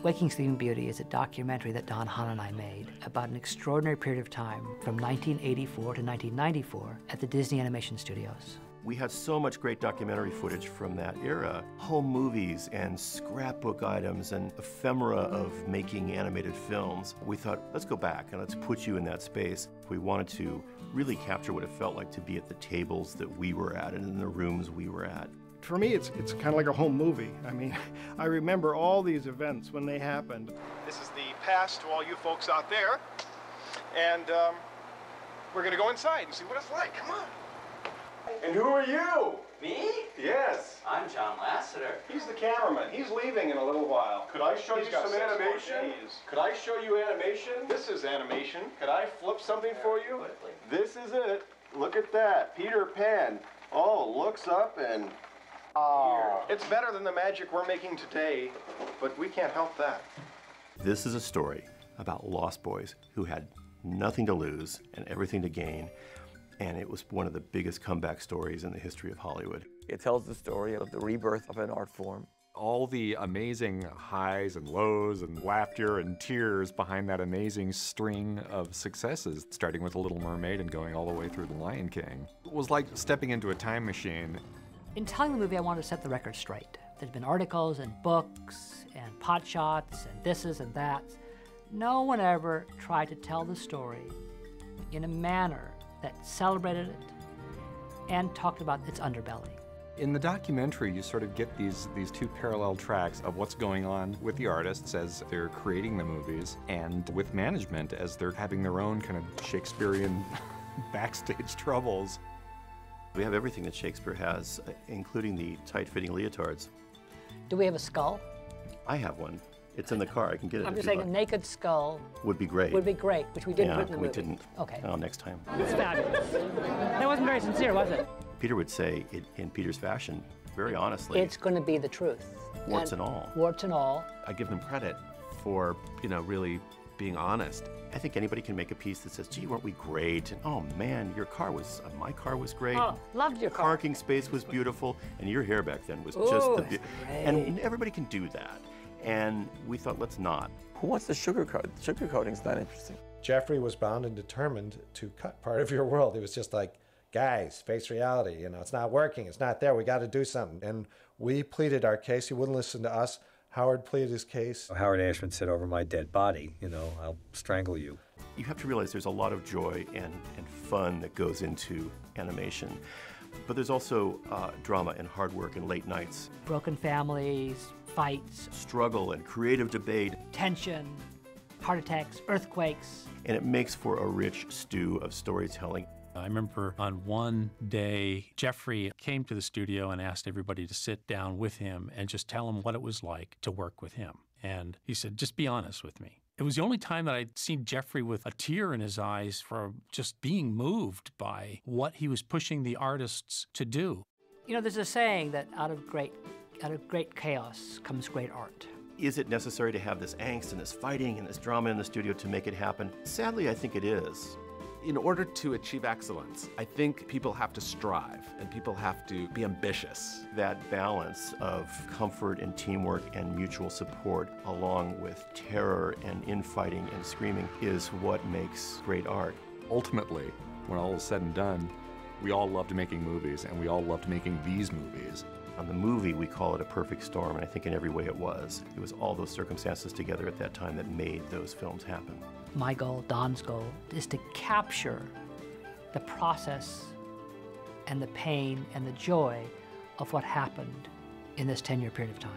Waking Sleeping Beauty is a documentary that Don Hahn and I made about an extraordinary period of time from 1984 to 1994 at the Disney Animation Studios. We had so much great documentary footage from that era. Home movies and scrapbook items and ephemera of making animated films. We thought, let's go back and let's put you in that space. We wanted to really capture what it felt like to be at the tables that we were at and in the rooms we were at. For me, it's kind of like a home movie. I mean, I remember all these events when they happened. This is the pass to all you folks out there. And we're going to go inside and see what it's like. Come on. And who are you? Me? Yes. I'm John Lasseter. He's the cameraman. He's leaving in a little while. Could I show you some animation? Could I show you animation? This is animation. Could I flip something for you? This is it. Look at that. Peter Pan. Oh, looks up and... Oh. It's better than the magic we're making today, but we can't help that. This is a story about lost boys who had nothing to lose and everything to gain, and it was one of the biggest comeback stories in the history of Hollywood. It tells the story of the rebirth of an art form. All the amazing highs and lows and laughter and tears behind that amazing string of successes, starting with The Little Mermaid and going all the way through The Lion King. It was like stepping into a time machine. In telling the movie, I wanted to set the record straight. There's been articles and books and pot shots and thises and that's. No one ever tried to tell the story in a manner that celebrated it and talked about its underbelly. In the documentary, you sort of get these two parallel tracks of what's going on with the artists as they're creating the movies and with management as they're having their own kind of Shakespearean backstage troubles. We have everything that Shakespeare has, including the tight-fitting leotards. Do we have a skull? I have one. It's in the car. I can get it. I'm just saying a naked skull would be great. Would be great, which we didn't put in the movie. we didn't. Okay. Oh, next time. It's fabulous. That wasn't very sincere, was it? Peter would say, in Peter's fashion, very honestly, it's going to be the truth. Warts and all. Warts and all. I give them credit for, really being honest. I think anybody can make a piece that says, gee, weren't we great? And oh man, your car was, my car was great. Oh, loved your car. Parking space was beautiful, and your hair back then was just the and everybody can do that. And we thought, let's not. Who wants the sugarcoat? Sugarcoating's not interesting. Jeffrey was bound and determined to cut part of your world. It was just like, guys, face reality. It's not working. It's not there. We got to do something. And we pleaded our case. He wouldn't listen to us. Howard pleaded his case. Howard Ashman said, over my dead body, I'll strangle you. You have to realize there's a lot of joy and fun that goes into animation. But there's also drama and hard work and late nights. Broken families, fights. Struggle and creative debate. Tension, heart attacks, earthquakes. And it makes for a rich stew of storytelling. I remember on one day, Jeffrey came to the studio and asked everybody to sit down with him and just tell him what it was like to work with him. And he said, just be honest with me. It was the only time that I'd seen Jeffrey with a tear in his eyes for just being moved by what he was pushing the artists to do. There's a saying that out of great chaos comes great art. Is it necessary to have this angst and this fighting and this drama in the studio to make it happen? Sadly, I think it is. In order to achieve excellence, I think people have to strive and people have to be ambitious. That balance of comfort and teamwork and mutual support, along with terror and infighting and screaming, is what makes great art. Ultimately, when all is said and done, we all loved making movies, and we all loved making these movies. On the movie, we call it a perfect storm, and I think in every way it was. It was all those circumstances together at that time that made those films happen. My goal, Don's goal, is to capture the process and the pain and the joy of what happened in this 10-year period of time.